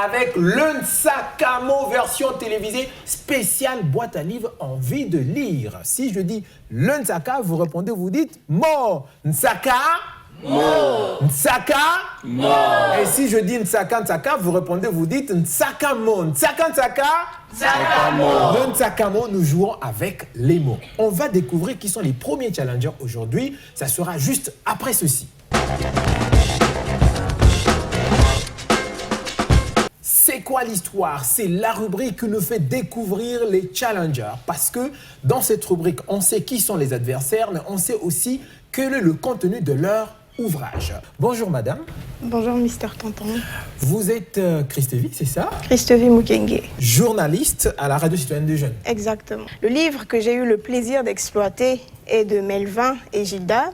avec le Nsakamo version télévisée spéciale boîte à livres envie de lire. Si je dis le Nsaka, vous répondez, vous dites Mo. Nsaka. Mo. Nsaka. Mo. Et si je dis Nsaka, Nsaka, vous répondez, vous dites Nsakamo. Nsaka, Nsaka. Nsakamo. Le Nsakamo, nous jouons avec les mots. On va découvrir qui sont les premiers challengers aujourd'hui. Ça sera juste après ceci. C'est quoi l'histoire? C'est la rubrique qui nous fait découvrir les challengers. Parce que dans cette rubrique, on sait qui sont les adversaires, mais on sait aussi quel est le contenu de leur ouvrage. Bonjour madame. Bonjour Mister Tonton. Vous êtes Christevi, c'est ça? Christevi Mukenge. Journaliste à la Radio Citoyenne des Jeunes. Exactement. Le livre que j'ai eu le plaisir d'exploiter est de Melvin et Gilda,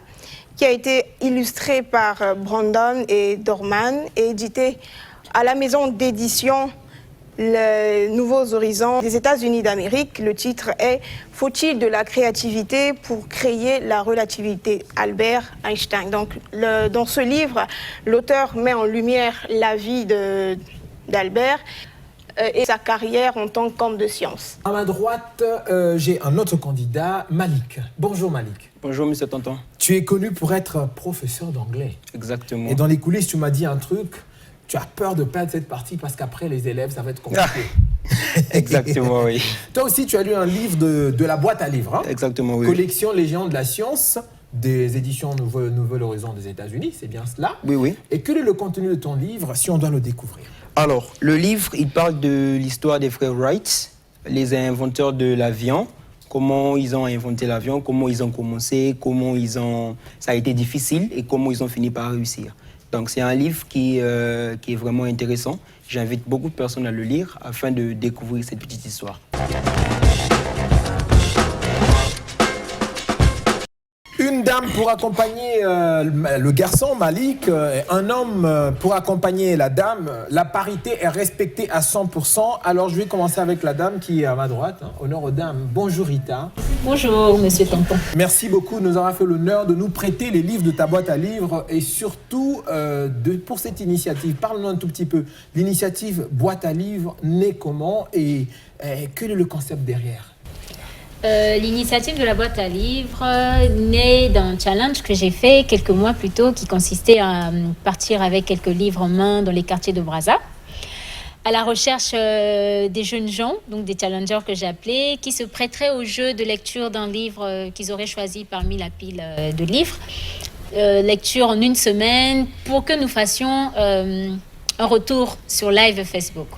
qui a été illustré par Brandon et Dorman et édité à la maison d'édition Les Nouveaux Horizons des États-Unis d'Amérique. Le titre est « Faut-il de la créativité pour créer la relativité ?» Albert Einstein. Donc, dans ce livre, l'auteur met en lumière la vie d'Albert et sa carrière en tant qu'homme de science. À ma droite, j'ai un autre candidat, Malik. Bonjour Malik. Bonjour Monsieur Tonton. Tu es connu pour être professeur d'anglais. Exactement. Et dans les coulisses, tu m'as dit un truc. Tu as peur de perdre cette partie parce qu'après, les élèves, ça va être compliqué. Exactement, oui. Toi aussi, tu as lu un livre de la boîte à livres. Hein? Exactement, oui. Collection Les Géants de la Science, des éditions Nouvel Horizon des États-Unis, c'est bien cela? Oui, oui. Et quel est le contenu de ton livre, si on doit le découvrir? Alors, le livre, il parle de l'histoire des frères Wright, les inventeurs de l'avion, comment ils ont inventé l'avion, comment ils ont commencé, ça a été difficile et comment ils ont fini par réussir. Donc c'est un livre qui est vraiment intéressant. J'invite beaucoup de personnes à le lire afin de découvrir cette petite histoire. Une dame pour accompagner le garçon, Malik, un homme pour accompagner la dame. La parité est respectée à 100%. Alors je vais commencer avec la dame qui est à ma droite. Hein. Honneur aux dames. Bonjour Rita. Bonjour Monsieur Tonton. Merci beaucoup de nous avoir fait l'honneur de nous prêter les livres de ta boîte à livres et surtout pour cette initiative. Parle-nous un tout petit peu. L'initiative boîte à livres naît comment et quel est le concept derrière? L'initiative de la boîte à livres naît d'un challenge que j'ai fait quelques mois plus tôt qui consistait à partir avec quelques livres en main dans les quartiers de Brazza à la recherche des jeunes gens, donc des challengers que j'ai appelés, qui se prêteraient au jeu de lecture d'un livre qu'ils auraient choisi parmi la pile de livres. Lecture en une semaine pour que nous fassions un retour sur live Facebook.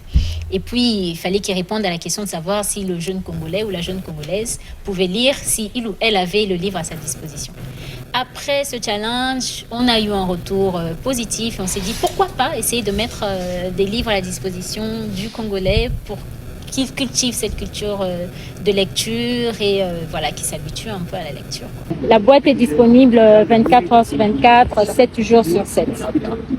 Et puis, il fallait qu'ils répondent à la question de savoir si le jeune Congolais ou la jeune Congolaise pouvait lire, si il ou elle avait le livre à sa disposition. Après ce challenge, on a eu un retour positif et on s'est dit pourquoi pas essayer de mettre des livres à la disposition du Congolais pour qu'il cultive cette culture de lecture et voilà, qui s'habitue un peu à la lecture. La boîte est disponible 24 heures sur 24, 7 jours sur 7.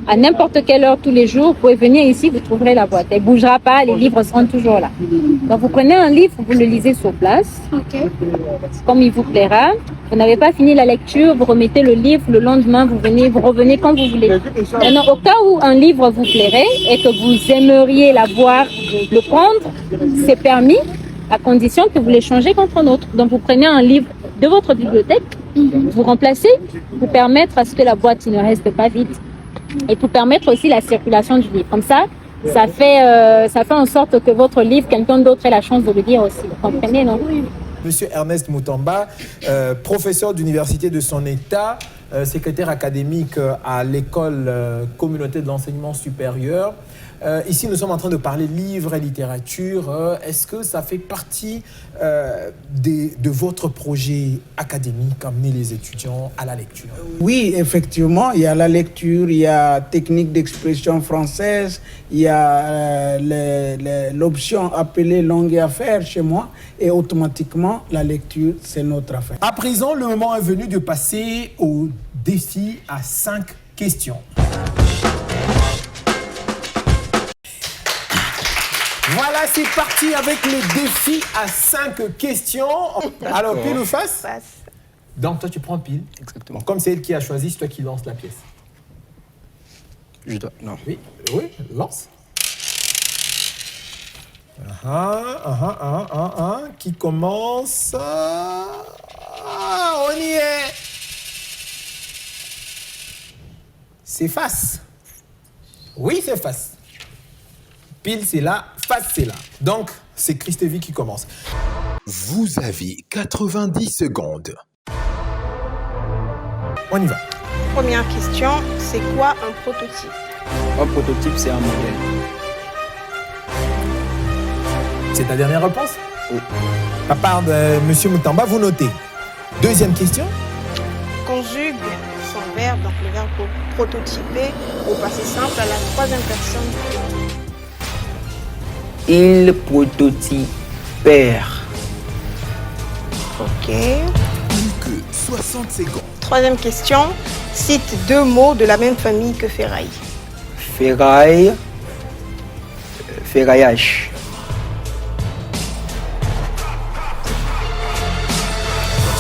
À n'importe quelle heure tous les jours, vous pouvez venir ici, vous trouverez la boîte. Elle ne bougera pas, les livres seront toujours là. Donc vous prenez un livre, vous le lisez sur place, comme il vous plaira. Vous n'avez pas fini la lecture, vous remettez le livre, le lendemain vous revenez quand vous voulez. Maintenant, au cas où un livre vous plairait et que vous aimeriez l'avoir, le prendre, c'est permis à condition que vous l'échangez contre un autre. Donc vous prenez un livre de votre bibliothèque, vous remplacez pour permettre à ce que la boîte ne reste pas vide et pour permettre aussi la circulation du livre. Comme ça fait en sorte que votre livre, quelqu'un d'autre ait la chance de le lire aussi. Vous comprenez, non? Monsieur Ernest Moutamba, professeur d'université de son État, secrétaire académique à l'école communauté de l'enseignement supérieur. Ici, nous sommes en train de parler livres et littérature. Est-ce que ça fait partie de votre projet académique, amener les étudiants à la lecture? Oui, effectivement, il y a la lecture, il y a technique d'expression française, il y a l'option appelée langue et affaires chez moi, et automatiquement, la lecture, c'est notre affaire. À présent, le moment est venu de passer au défi à 5 questions. Voilà, c'est parti avec le défi à 5 questions. Alors, pile ou face? Face. Donc, toi, tu prends pile. Exactement. Bon, comme c'est elle qui a choisi, c'est toi qui lance la pièce. Je dois... Non. Oui, oui, lance. Qui commence? On y est. C'est face. Oui, c'est face. Pile, c'est là. Face, c'est là. Donc, c'est Christevie qui commence. Vous avez 90 secondes. On y va. Première question, c'est quoi un prototype? Un prototype, c'est un modèle. C'est ta dernière réponse? Oui. À part de Monsieur Moutamba, vous notez. Deuxième question. Conjugue son verbe, donc le verbe prototyper, au passé simple à la troisième personne du pluriel. Ils prototypèrent. Ok. Plus que 60 secondes. Troisième question, cite deux mots de la même famille que ferraille. Ferraille. Ferraillage.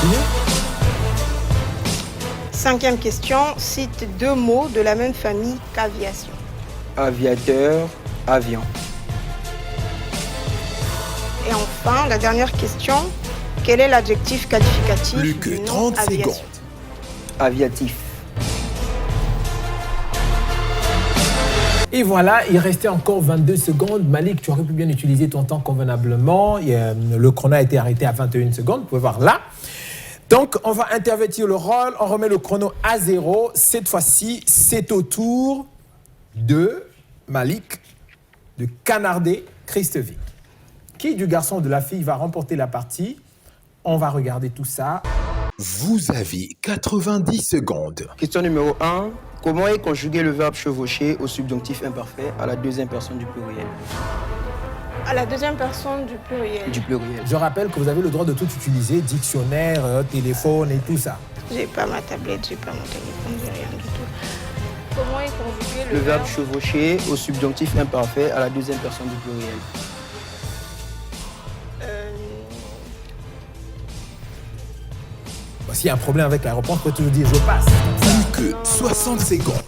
Continue. Cinquième question, cite deux mots de la même famille qu'aviation. Aviateur. Avion. Et enfin, la dernière question, quel est l'adjectif qualificatif Plus que du nom 30 aviation? secondes. Aviatif. Et voilà, il restait encore 22 secondes. Malik, tu aurais pu bien utiliser ton temps convenablement. Le chrono a été arrêté à 21 secondes. Vous pouvez voir là. Donc, on va intervertir le rôle. On remet le chrono à 0. Cette fois-ci, c'est au tour de Malik de canarder Christevie. Qui du garçon ou de la fille va remporter la partie? On va regarder tout ça. Vous avez 90 secondes. Question numéro 1. Comment est conjugué le verbe chevaucher au subjonctif imparfait à la deuxième personne du pluriel? À la deuxième personne du pluriel. Du pluriel. Je rappelle que vous avez le droit de tout utiliser, dictionnaire, téléphone et tout ça. J'ai pas ma tablette, j'ai pas mon téléphone, j'ai rien du tout. Comment est conjugué Le verbe chevaucher au subjonctif imparfait à la deuxième personne du pluriel. S'il y a un problème avec la réponse, vous pouvez toujours dire je passe. Plus que 60 secondes.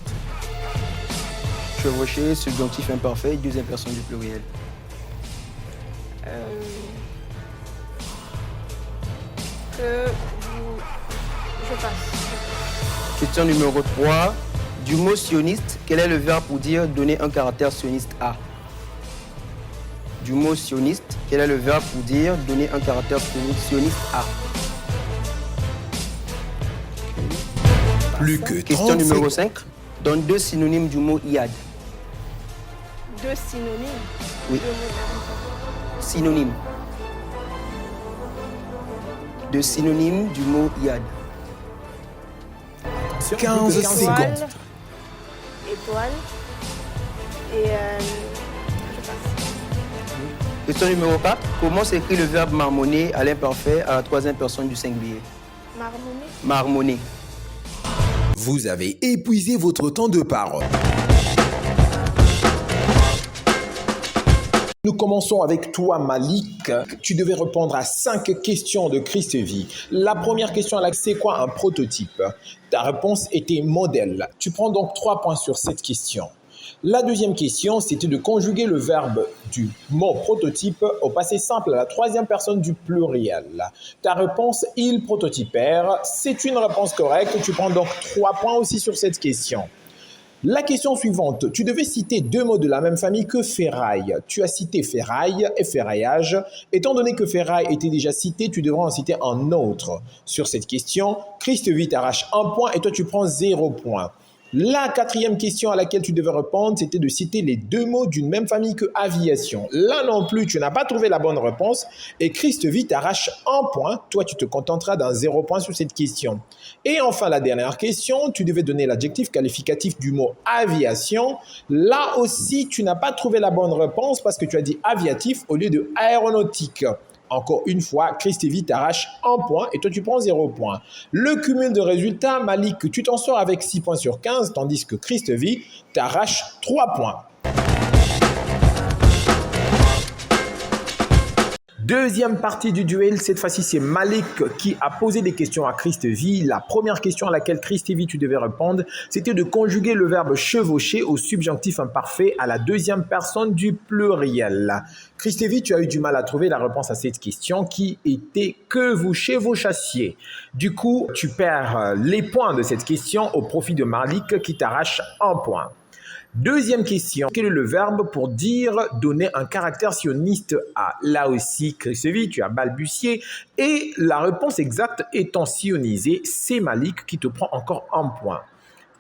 Chevaucher, subjonctif imparfait, deuxième personne du pluriel. Je passe. Question numéro 3. Du mot sioniste, quel est le verbe pour dire donner un caractère sioniste à? Du mot sioniste, quel est le verbe pour dire donner un caractère sioniste à? Plus que 30 Question numéro secondes. 5. Donne deux synonymes du mot iad. Deux synonymes. Oui. Deux mots de la même famille. Synonyme. Deux synonymes du mot iad. 15 Étoile, secondes. étoile et je passe. Question numéro 4. Comment s'écrit le verbe marmonner à l'imparfait à la troisième personne du singulier? Marmonner. Marmonner. Vous avez épuisé votre temps de parole. Nous commençons avec toi, Malik. Tu devais répondre à 5 questions de Christevie. La première question, c'est quoi un prototype? Ta réponse était modèle. Tu prends donc 3 points sur cette question. La deuxième question, c'était de conjuguer le verbe du mot prototype au passé simple à la troisième personne du pluriel. Ta réponse, ils prototypèrent. C'est une réponse correcte. Tu prends donc 3 points aussi sur cette question. La question suivante, tu devais citer 2 mots de la même famille que ferraille. Tu as cité ferraille et ferraillage. Étant donné que ferraille était déjà cité, tu devras en citer un autre. Sur cette question, Christevie t'arrache 1 point et toi tu prends 0 point. La quatrième question à laquelle tu devais répondre, c'était de citer les 2 mots d'une même famille que aviation. Là non plus, tu n'as pas trouvé la bonne réponse et Christevie t'arrache 1 point. Toi, tu te contenteras d'un 0 point sur cette question. Et enfin, la dernière question, tu devais donner l'adjectif qualificatif du mot aviation. Là aussi, tu n'as pas trouvé la bonne réponse parce que tu as dit aviatif au lieu de aéronautique. Encore une fois, Christevie t'arrache 1 point et toi tu prends 0 point. Le cumul de résultats, Malik, tu t'en sors avec 6 points sur 15, tandis que Christevie t'arrache 3 points. Deuxième partie du duel, cette fois-ci c'est Malik qui a posé des questions à Christevie. La première question à laquelle Christevie tu devais répondre, c'était de conjuguer le verbe chevaucher au subjonctif imparfait à la deuxième personne du pluriel. Christevie, tu as eu du mal à trouver la réponse à cette question qui était que vous chevauchassiez. Du coup, tu perds les points de cette question au profit de Malik qui t'arrache un point. Deuxième question, quel est le verbe pour dire donner un caractère sioniste à? Là aussi, Christevie, tu as balbutié et la réponse exacte étant sionisée, c'est Malik qui te prend encore un point.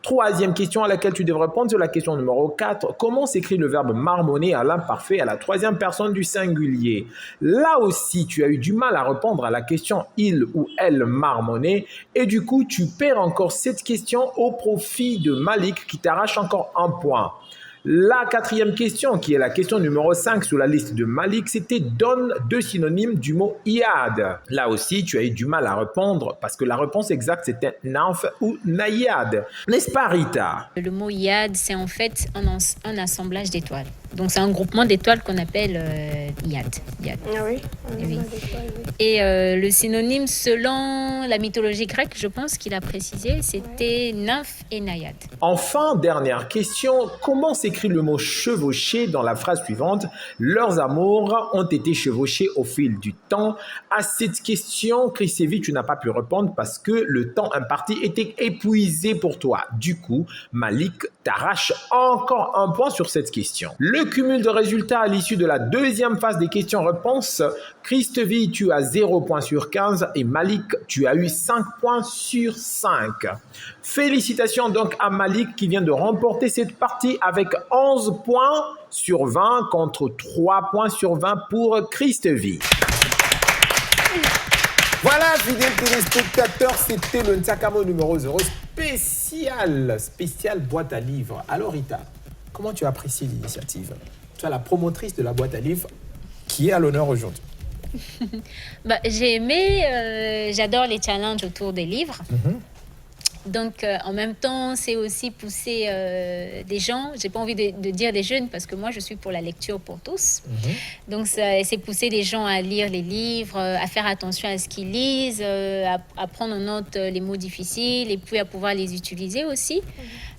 Troisième question à laquelle tu devrais répondre, c'est la question numéro 4. Comment s'écrit le verbe marmonner à l'imparfait à la troisième personne du singulier? Là aussi, tu as eu du mal à répondre à la question il ou elle marmonner et du coup, tu perds encore cette question au profit de Malik qui t'arrache encore un point. La quatrième question, qui est la question numéro 5 sur la liste de Malik, c'était donne deux synonymes du mot iad. Là aussi, tu as eu du mal à répondre parce que la réponse exacte c'était nauf ou naïad. N'est-ce pas, Rita? Le mot iad, c'est en fait un assemblage d'étoiles. Donc c'est un groupement d'étoiles qu'on appelle iad. Ah oui. Oui. Et le synonyme, selon la mythologie grecque, je pense qu'il a précisé, c'était nymphe et naïade. Enfin, dernière question, comment s'écrit le mot chevaucher dans la phrase suivante? Leurs amours ont été chevauchés au fil du temps. À cette question, Christevie, tu n'as pas pu répondre parce que le temps imparti était épuisé pour toi. Du coup, Malik t'arrache encore un point sur cette question. Le cumul de résultats à l'issue de la deuxième phase des questions-réponses, Christevie, tu as 0 points sur 15 et Malik, tu as eu 5 points sur 5. Félicitations donc à Malik qui vient de remporter cette partie avec 11 points sur 20 contre 3 points sur 20 pour Christevie. Voilà, fidèles téléspectateurs, c'était le Ntsakamo numéro 0 spécial boîte à livres. Alors Rita, comment tu apprécies l'initiative? Tu es la promotrice de la boîte à livres qui est à l'honneur aujourd'hui. J'ai aimé, j'adore les challenges autour des livres. Donc, en même temps, c'est aussi pousser des gens. J'ai pas envie de dire des jeunes parce que moi, je suis pour la lecture pour tous. Donc, c'est pousser des gens à lire les livres, à faire attention à ce qu'ils lisent, à prendre en note les mots difficiles et puis à pouvoir les utiliser aussi,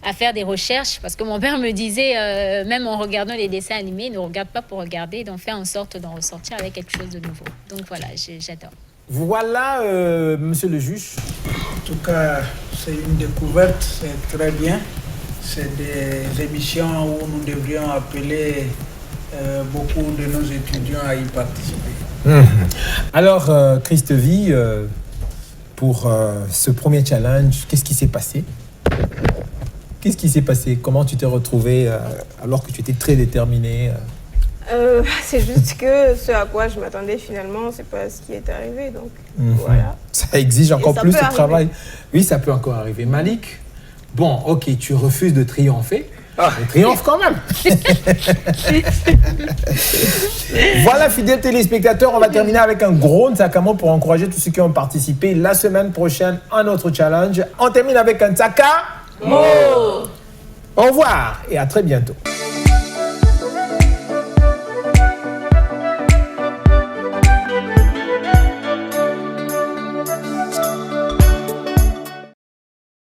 à faire des recherches. Parce que mon père me disait, même en regardant les dessins animés, ne regarde pas pour regarder, donc faire en sorte d'en ressortir avec quelque chose de nouveau. Donc, voilà, j'adore. Voilà, monsieur le juge. En tout cas, c'est une découverte, c'est très bien. C'est des émissions où nous devrions appeler beaucoup de nos étudiants à y participer. Alors, Christevie, pour ce premier challenge, qu'est-ce qui s'est passé? Qu'est-ce qui s'est passé? Comment tu t'es retrouvée alors que tu étais très déterminée? C'est juste que ce à quoi je m'attendais finalement, c'est pas ce qui est arrivé. Donc voilà. Ça exige encore ça plus peut de arriver. travail. Oui, ça peut encore arriver. Malik, bon, ok, tu refuses de triompher. Mais triomphe quand même. Voilà, fidèles téléspectateurs, on va terminer avec un gros Ntsakamo pour encourager tous ceux qui ont participé. La semaine prochaine, un autre challenge. On termine avec un Ntsakamo. Au revoir et à très bientôt.